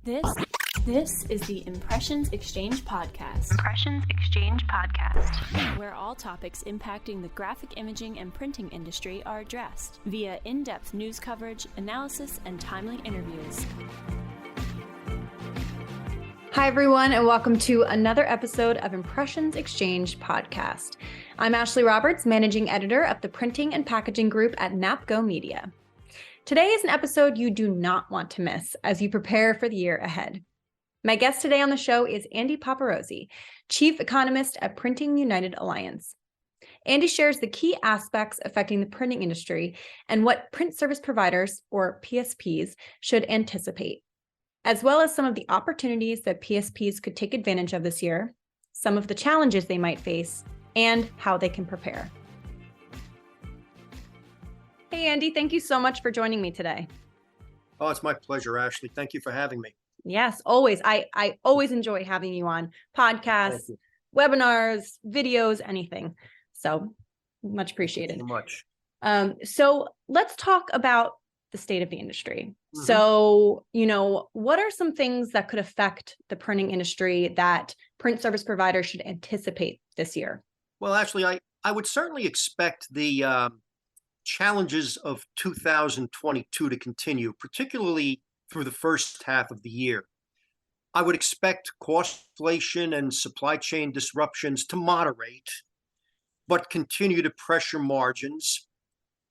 This is the Impressions Exchange Podcast. Impressions Exchange Podcast. Where all topics impacting the graphic imaging and printing industry are addressed via in-depth news coverage, analysis, and timely interviews. Hi, everyone, and welcome to another episode of Impressions Exchange Podcast. I'm Ashley Roberts, Managing Editor of the Printing and Packaging Group at NAPCO Media. Today is an episode you do not want to miss as you prepare for the year ahead. My guest today on the show is Andy Paparozzi, Chief Economist at Printing United Alliance. Andy shares the key aspects affecting the printing industry and what print service providers, or PSPs, should anticipate, as well as some of the opportunities that PSPs could take advantage of this year, some of the challenges they might face, and how they can prepare. Hey, Andy, thank you so much for joining me today. Oh, it's my pleasure, Ashley. Thank you for having me. Yes, always. I always enjoy having you on podcasts, webinars, videos, anything. So much appreciated. Thank you much. So let's talk about the state of the industry. Mm-hmm. So, what are some things that could affect the printing industry that print service providers should anticipate this year? Well, actually, I would certainly expect the challenges of 2022 to continue, particularly through the first half of the year. I would expect cost inflation and supply chain disruptions to moderate, but continue to pressure margins.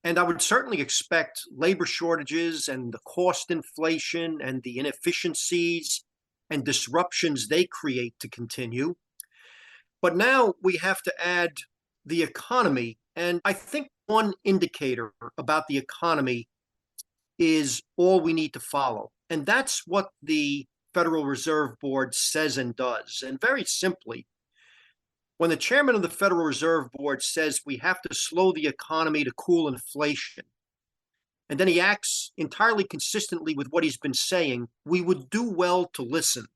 And I would certainly expect labor shortages and the cost inflation and the inefficiencies and disruptions they create to continue. But now we have to add the economy. And I think one indicator about the economy is all we need to follow. And that's what the Federal Reserve Board says and does. And very simply, when the chairman of the Federal Reserve Board says we have to slow the economy to cool inflation, and then he acts entirely consistently with what he's been saying, we would do well to listen.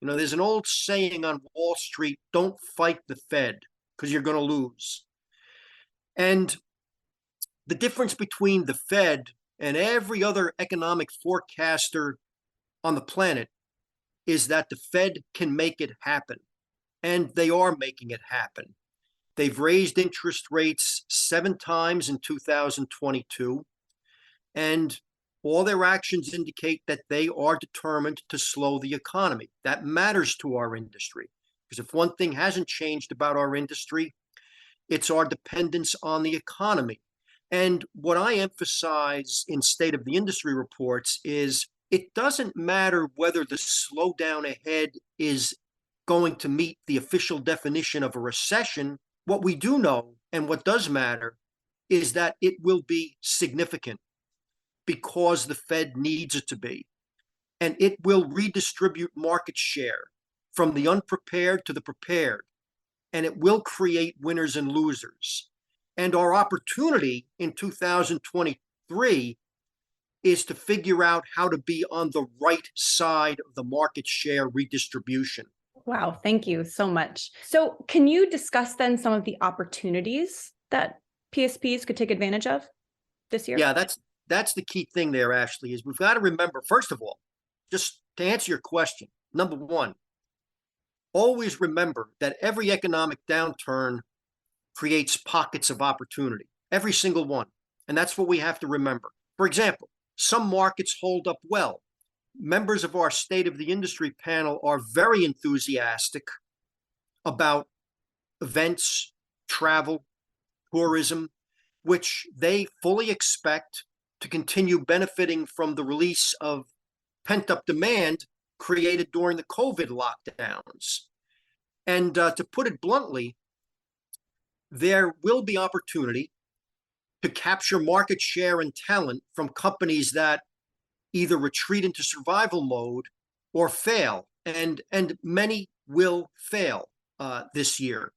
There's an old saying on Wall Street, don't fight the Fed because you're going to lose. And the difference between the Fed and every other economic forecaster on the planet is that the Fed can make it happen. And they are making it happen. They've raised interest rates 7 times in 2022. And all their actions indicate that they are determined to slow the economy. That matters to our industry. Because if one thing hasn't changed about our industry, it's our dependence on the economy. And what I emphasize in State of the Industry reports is it doesn't matter whether the slowdown ahead is going to meet the official definition of a recession. What we do know, and what does matter, is that it will be significant because the Fed needs it to be. And it will redistribute market share from the unprepared to the prepared. And it will create winners and losers. And our opportunity in 2023 is to figure out how to be on the right side of the market share redistribution. Wow, thank you so much. So can you discuss then some of the opportunities that PSPs could take advantage of this year? Yeah, that's the key thing there, Ashley, is we've got to remember, first of all, just to answer your question, number one, always remember that every economic downturn creates pockets of opportunity, every single one. And that's what we have to remember. For example, some markets hold up well. Members of our State of the Industry panel are very enthusiastic about events, travel, tourism, which they fully expect to continue benefiting from the release of pent-up demand created during the COVID lockdowns. And to put it bluntly, there will be opportunity to capture market share and talent from companies that either retreat into survival mode or fail, and many will fail this year.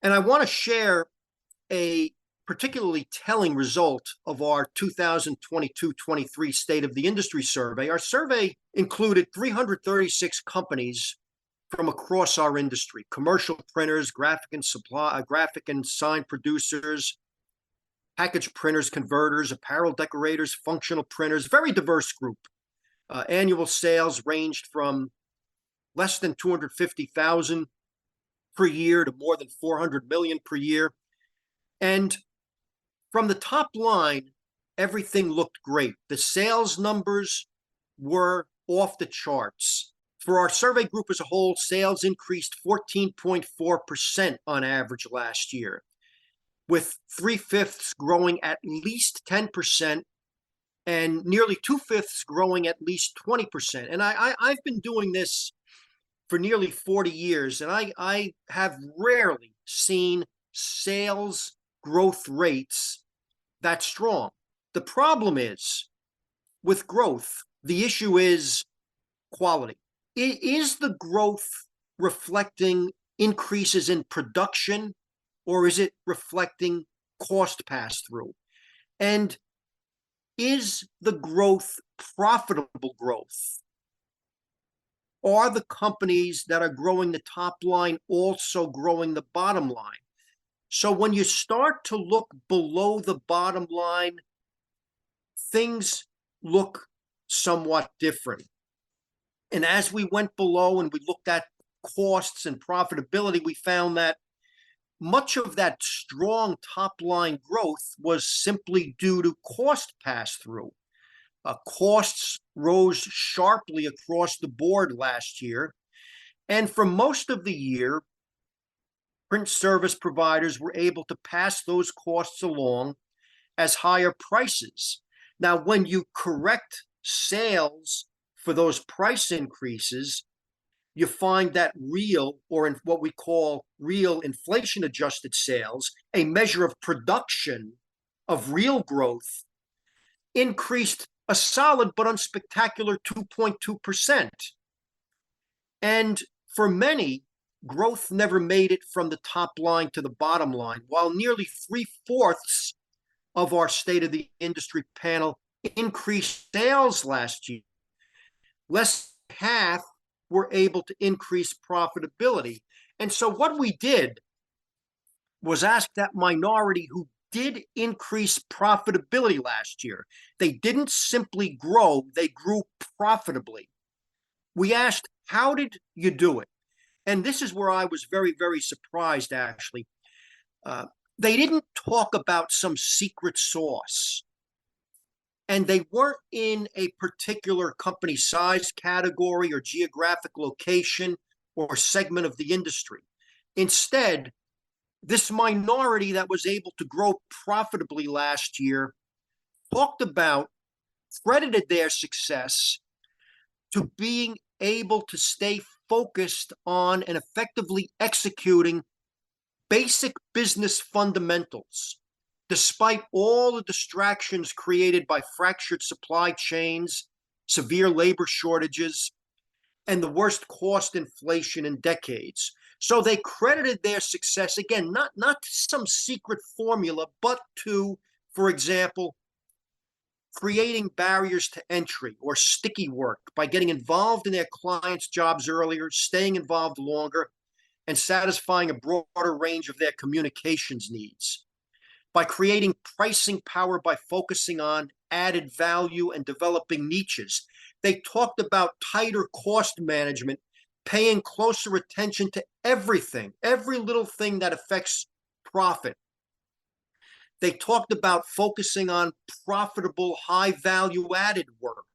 And I want to share a particularly telling result of our 2022-23 State of the Industry survey. Our survey included 336 companies from across our industry: commercial printers, graphic and sign producers, package printers, converters, apparel decorators, functional printers, very diverse group. Annual sales ranged from less than 250,000 per year to more than 400 million per year. And from the top line, everything looked great. The sales numbers were off the charts. For our survey group as a whole, sales increased 14.4% on average last year, with 3/5 growing at least 10% and nearly 2/5 growing at least 20%. And I've been doing this for nearly 40 years, and I have rarely seen sales growth rates that strong. The problem is with growth, the issue is quality. Is the growth reflecting increases in production, or is it reflecting cost pass-through? And is the growth profitable growth? Are the companies that are growing the top line also growing the bottom line? So when you start to look below the bottom line, things look somewhat different. And as we went below and we looked at costs and profitability, we found that much of that strong top line growth was simply due to cost pass-through. Costs rose sharply across the board last year. And for most of the year, print service providers were able to pass those costs along as higher prices. Now, when you correct sales for those price increases, you find that real, or in what we call real inflation-adjusted sales, a measure of production of real growth, increased a solid but unspectacular 2.2%. And for many, growth never made it from the top line to the bottom line, while nearly 3/4 of our State of the Industry panel increased sales last year. Less than half were able to increase profitability. And so what we did was ask that minority who did increase profitability last year. They didn't simply grow, they grew profitably. We asked, how did you do it? And this is where I was very, very surprised, actually. They didn't talk about some secret sauce. And they weren't in a particular company size category or geographic location or segment of the industry. Instead, this minority that was able to grow profitably last year credited their success to being able to stay focused on and effectively executing basic business fundamentals, despite all the distractions created by fractured supply chains, severe labor shortages, and the worst cost inflation in decades. So they credited their success, again, not to some secret formula, but to, for example, creating barriers to entry or sticky work by getting involved in their clients' jobs earlier, staying involved longer, and satisfying a broader range of their communications needs. By creating pricing power by focusing on added value and developing niches. They talked about tighter cost management, paying closer attention to everything, every little thing that affects profit. They talked about focusing on profitable, high value added work,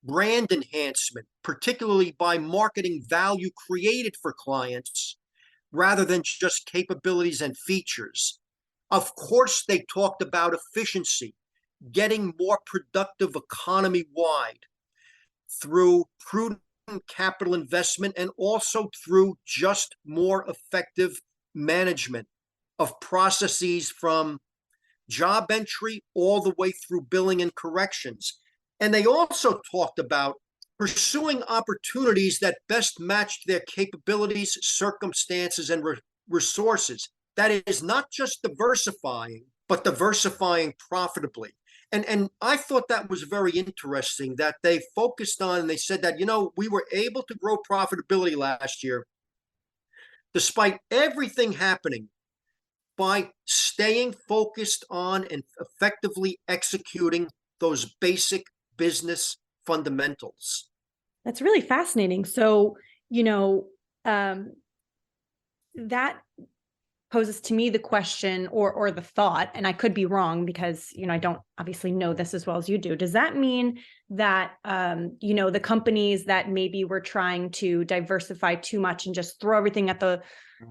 brand enhancement, particularly by marketing value created for clients rather than just capabilities and features. Of course, they talked about efficiency, getting more productive economy-wide through prudent capital investment and also through just more effective management of processes from job entry all the way through billing and corrections. And they also talked about pursuing opportunities that best matched their capabilities, circumstances, and resources. That is not just diversifying, but diversifying profitably. And I thought that was very interesting that they focused on, and they said that, we were able to grow profitability last year despite everything happening by staying focused on and effectively executing those basic business fundamentals. That's really fascinating. So, you know, that poses to me the question or the thought, and I could be wrong because, I don't obviously know this as well as you do. Does that mean that, the companies that maybe were trying to diversify too much and just throw everything at the,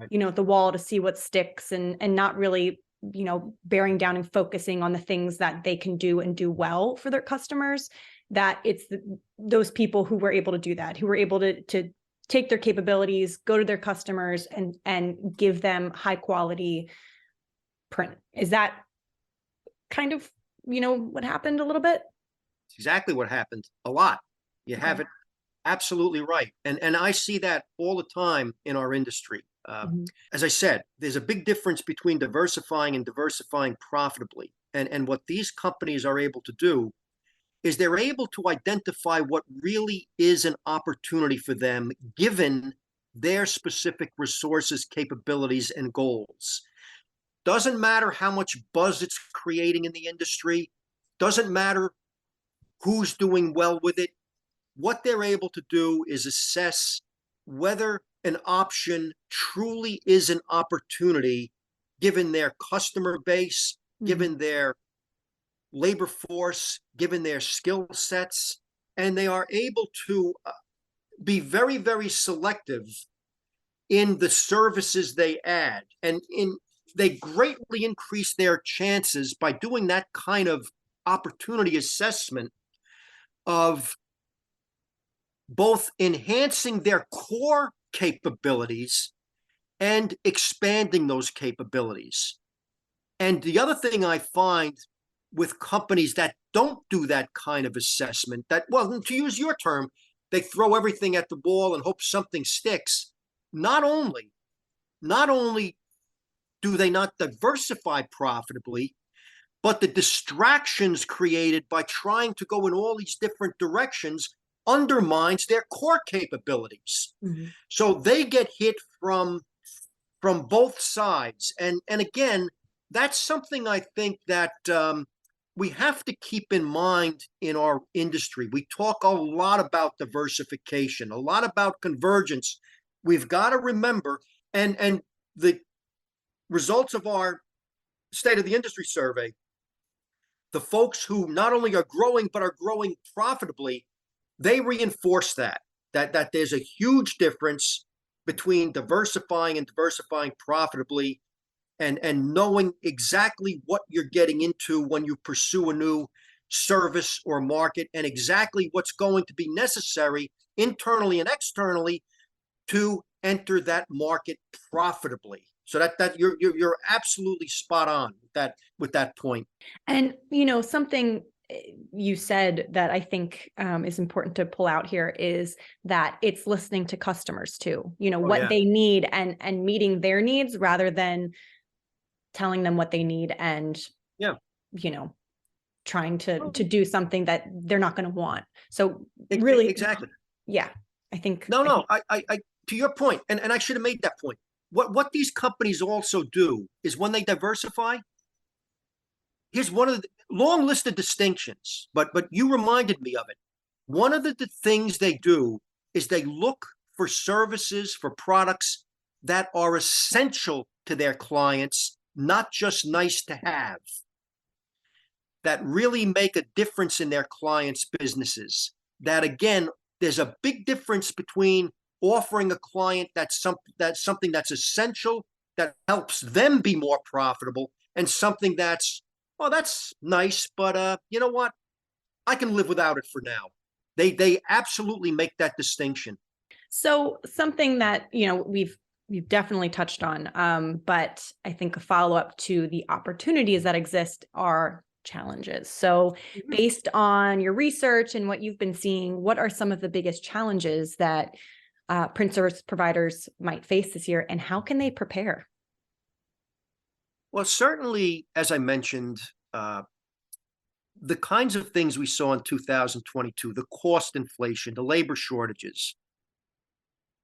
at the wall to see what sticks and not really, bearing down and focusing on the things that they can do and do well for their customers, that it's those people who were able to do that, who were able to take their capabilities, go to their customers and give them high quality print? Is that kind of, what happened a little bit? It's exactly what happened a lot. You Okay. have it absolutely right. And I see that all the time in our industry. As I said, there's a big difference between diversifying and diversifying profitably. And what these companies are able to do is they're able to identify what really is an opportunity for them, given their specific resources, capabilities, and goals. Doesn't matter how much buzz it's creating in the industry, doesn't matter who's doing well with it. What they're able to do is assess whether an option truly is an opportunity, given their customer base, given their labor force, given their skill sets, and they are able to be very, very selective in the services they add. And they greatly increase their chances by doing that kind of opportunity assessment of both enhancing their core capabilities and expanding those capabilities. And the other thing I find with companies that don't do that kind of assessment, that, well, to use your term, they throw everything at the wall and hope something sticks. Not only do they not diversify profitably, but the distractions created by trying to go in all these different directions undermines their core capabilities. So they get hit from both sides. And again, that's something I think that we have to keep in mind in our industry. We talk a lot about diversification, a lot about convergence. We've got to remember, and the results of our State of the Industry survey, the folks who not only are growing, but are growing profitably, they reinforce that there's a huge difference between diversifying and diversifying profitably, and knowing exactly what you're getting into when you pursue a new service or market, and exactly what's going to be necessary internally and externally to enter that market profitably. So that you're absolutely spot on with that point. And something you said that I think is important to pull out here is that it's listening to customers too. What they need and meeting their needs rather than telling them what they need and trying to do something that they're not going to want. So really, exactly. Yeah, I think. I to your point, and I should have made that point. What these companies also do is when they diversify, here's one of the long list of distinctions, but you reminded me of it. One of the things they do is they look for services, for products that are essential to their clients, not just nice to have, that really make a difference in their clients' businesses. That, again, there's a big difference between offering a client that's something that's essential, that helps them be more profitable, and something that's, oh, that's nice, but you know what? I can live without it for now. They absolutely make that distinction. So something that we've definitely touched on, but I think a follow-up to the opportunities that exist are challenges. So based on your research and what you've been seeing, what are some of the biggest challenges that print service providers might face this year, and how can they prepare? Well, certainly, as I mentioned, the kinds of things we saw in 2022, the cost inflation, the labor shortages,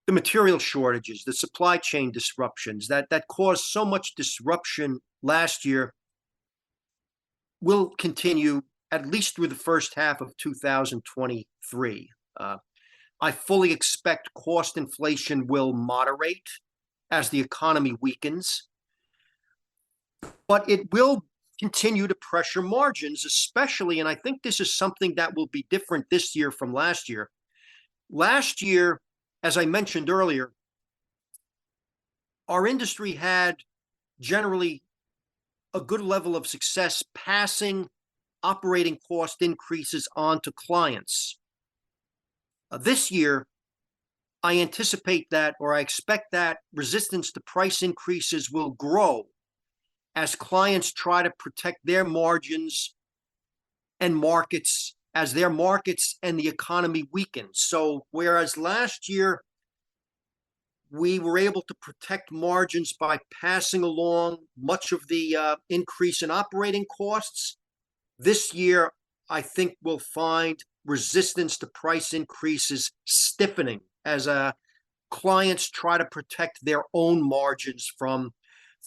the material shortages, the supply chain disruptions that caused so much disruption last year will continue at least through the first half of 2023. I fully expect cost inflation will moderate as the economy weakens, but it will continue to pressure margins, especially, and I think this is something that will be different this year from last year. Last year, as I mentioned earlier, our industry had generally a good level of success passing operating cost increases on to clients. This year, I anticipate that, or I expect that resistance to price increases will grow as clients try to protect their margins and markets as their markets and the economy weaken. So whereas last year we were able to protect margins by passing along much of the increase in operating costs, this year I think we'll find resistance to price increases stiffening as clients try to protect their own margins from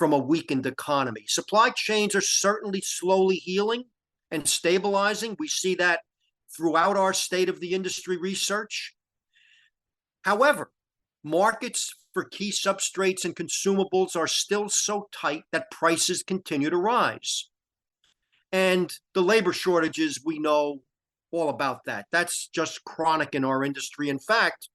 a weakened economy. Supply chains are certainly slowly healing and stabilizing. We see that throughout our state of the industry research. However, markets for key substrates and consumables are still so tight that prices continue to rise. And the labor shortages, we know all about that. That's just chronic in our industry. In fact,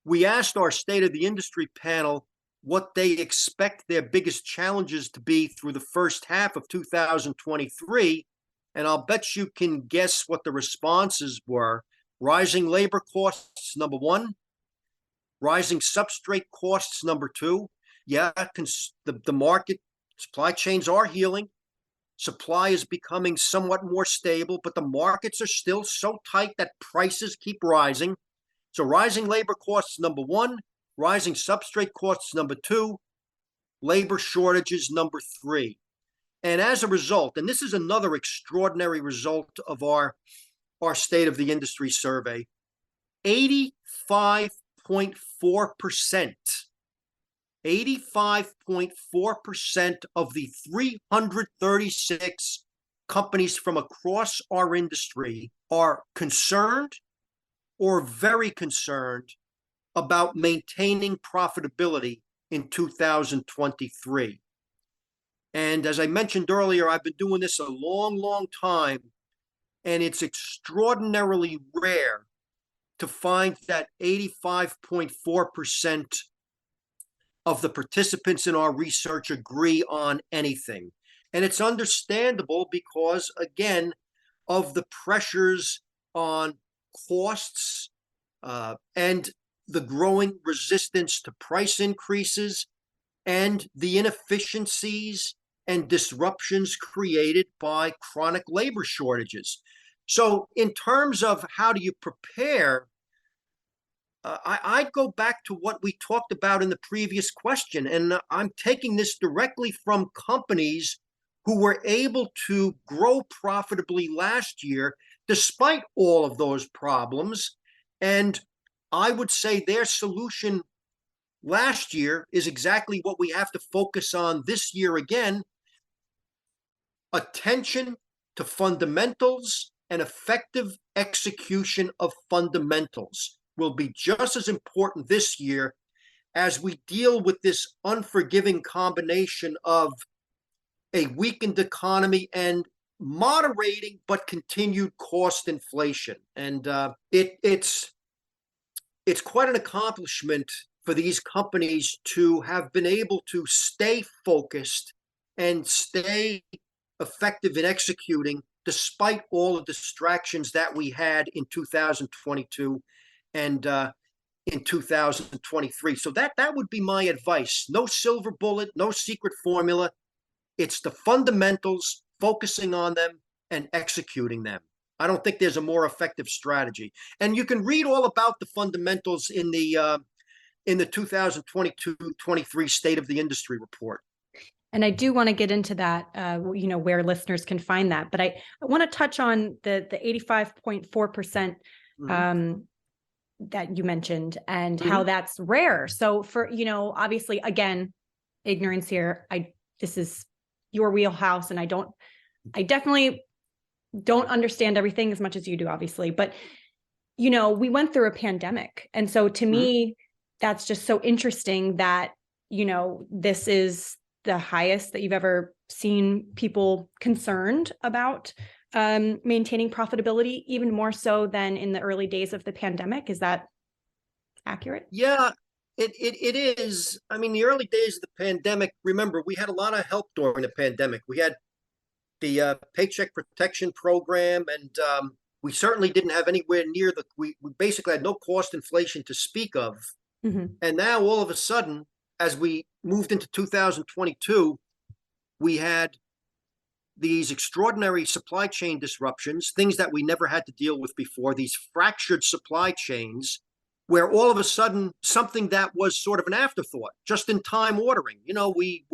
we asked our State of the Industry panel what they expect their biggest challenges to be through the first half of 2023. And I'll bet you can guess what the responses were. Rising labor costs, number one. Rising substrate costs, number two. Yeah, the market, supply chains are healing. Supply is becoming somewhat more stable, but the markets are still so tight that prices keep rising. So rising labor costs, number one. Rising substrate costs, number two. Labor shortages, number three. And as a result, and this is another extraordinary result of our State of the Industry survey, 85.4%, 85.4% of the 336 companies from across our industry are concerned or very concerned about maintaining profitability in 2023. And as I mentioned earlier, I've been doing this a long, long time, and it's extraordinarily rare to find that 85.4% of the participants in our research agree on anything. And it's understandable because, again, of the pressures on costs and the growing resistance to price increases and the inefficiencies and disruptions created by chronic labor shortages. So in terms of how do you prepare, I'd go back to what we talked about in the previous question, and I'm taking this directly from companies who were able to grow profitably last year despite all of those problems. And I would say their solution last year is exactly what we have to focus on this year again. Attention to fundamentals and effective execution of fundamentals will be just as important this year as we deal with this unforgiving combination of a weakened economy and moderating but continued cost inflation. And it's quite an accomplishment for these companies to have been able to stay focused and stay effective in executing despite all the distractions that we had in 2022 and in 2023. So that would be my advice. No silver bullet, no secret formula. It's the fundamentals, focusing on them and executing them. I don't think there's a more effective strategy. And you can read all about the fundamentals in the 2022-23 State of the Industry report. And I do want to get into that, where listeners can find that. But I want to touch on the 85.4% that you mentioned and how that's rare. So for, obviously, again, ignorance here. This is your wheelhouse, and I definitely don't understand everything as much as you do, obviously, but we went through a pandemic. And so to me, that's just so interesting that, this is the highest that you've ever seen people concerned about maintaining profitability, even more so than in the early days of the pandemic. Is that accurate? Yeah, it is. I mean, the early days of the pandemic, remember, we had a lot of help during the pandemic. We had the Paycheck Protection Program, and we certainly didn't have anywhere near we basically had no cost inflation to speak of. And now all of a sudden, as we moved into 2022, we had these extraordinary supply chain disruptions, things that we never had to deal with before, these fractured supply chains, where all of a sudden something that was sort of an afterthought, just in time ordering. We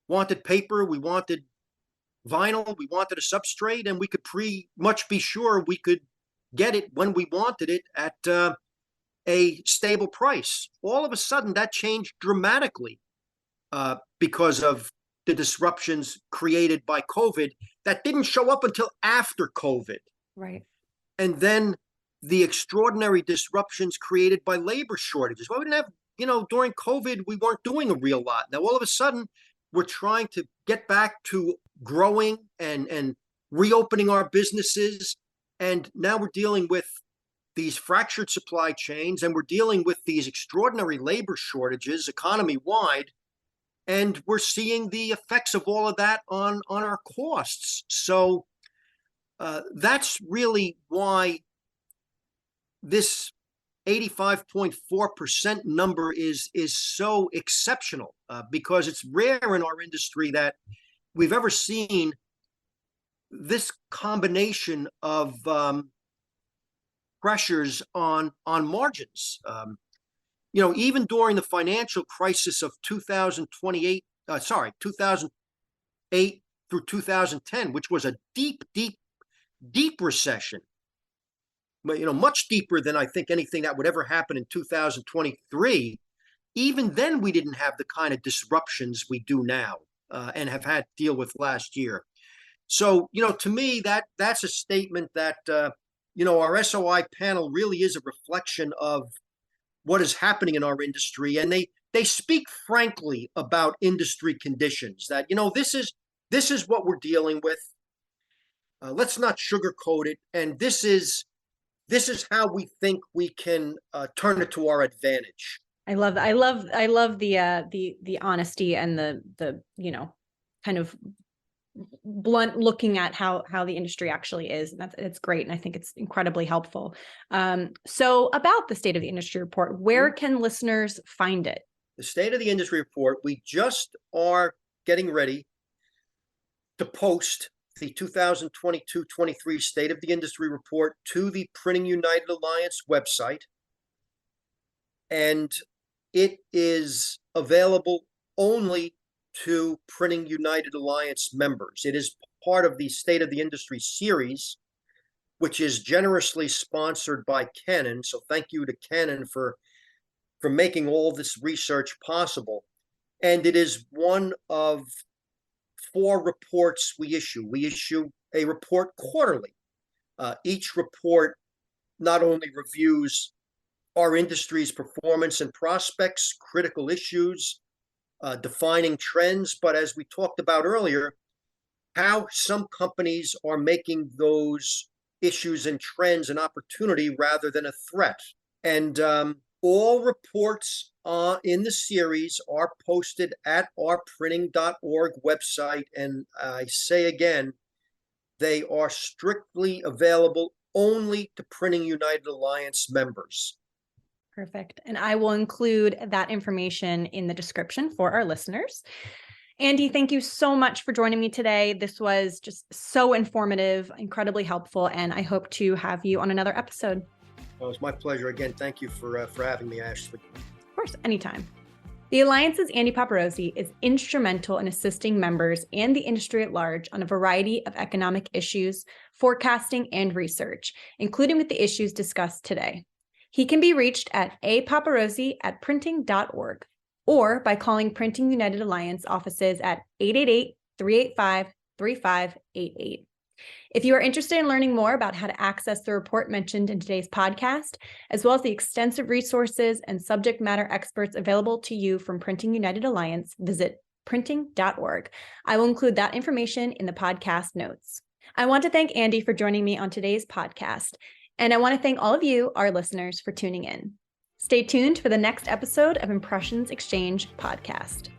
wanted paper, we wanted vinyl, we wanted a substrate, and we could pretty much be sure we could get it when we wanted it at a stable price. All of a sudden, that changed dramatically because of the disruptions created by COVID that didn't show up until after COVID. Right. And then the extraordinary disruptions created by labor shortages. Well, we didn't have, during COVID, we weren't doing a real lot. Now, all of a sudden, we're trying to get back to growing and reopening our businesses. And now we're dealing with these fractured supply chains, and we're dealing with these extraordinary labor shortages economy-wide. And we're seeing the effects of all of that on our costs. So that's really why this 85.4% number is so exceptional, because it's rare in our industry that we've ever seen this combination of pressures on margins. Even during the financial crisis of 2008 through 2010, which was a deep recession, but much deeper than I think anything that would ever happen in 2023. Even then, we didn't have the kind of disruptions we do now and have had to deal with last year. So, to me, that's a statement that our SOI panel really is a reflection of what is happening in our industry, and they speak frankly about industry conditions. That this is what we're dealing with. Let's not sugarcoat it, and this is how we think we can turn it to our advantage. I love the honesty and the kind of blunt looking at how the industry actually is. And it's great. And I think it's incredibly helpful. So about the State of the Industry Report, where can listeners find it? The State of the Industry Report, we just are getting ready to post the 2022-23 State of the Industry Report to the Printing United Alliance website. And it is available only to Printing United Alliance members. It is part of the State of the Industry series, which is generously sponsored by Canon. So thank you to Canon for making all this research possible. And it is one of 4 reports we issue. We issue a report quarterly. Each report not only reviews our industry's performance and prospects, critical issues, defining trends, but as we talked about earlier, how some companies are making those issues and trends an opportunity rather than a threat. And all reports in the series are posted at our printing.org website. And I say again, they are strictly available only to Printing United Alliance members. Perfect. And I will include that information in the description for our listeners. Andy, thank you so much for joining me today. This was just so informative, incredibly helpful, and I hope to have you on another episode. Well, it's my pleasure. Again, thank you for having me, Ashley. Of course, anytime. The Alliance's Andy Paparozzi is instrumental in assisting members and the industry at large on a variety of economic issues, forecasting, and research, including with the issues discussed today. He can be reached at apaparozzi@printing.org or by calling Printing United Alliance offices at 888-385-3588. If you are interested in learning more about how to access the report mentioned in today's podcast, as well as the extensive resources and subject matter experts available to you from Printing United Alliance, visit printing.org. I will include that information in the podcast notes. I want to thank Andy for joining me on today's podcast, and I want to thank all of you, our listeners, for tuning in. Stay tuned for the next episode of Impressions Exchange podcast.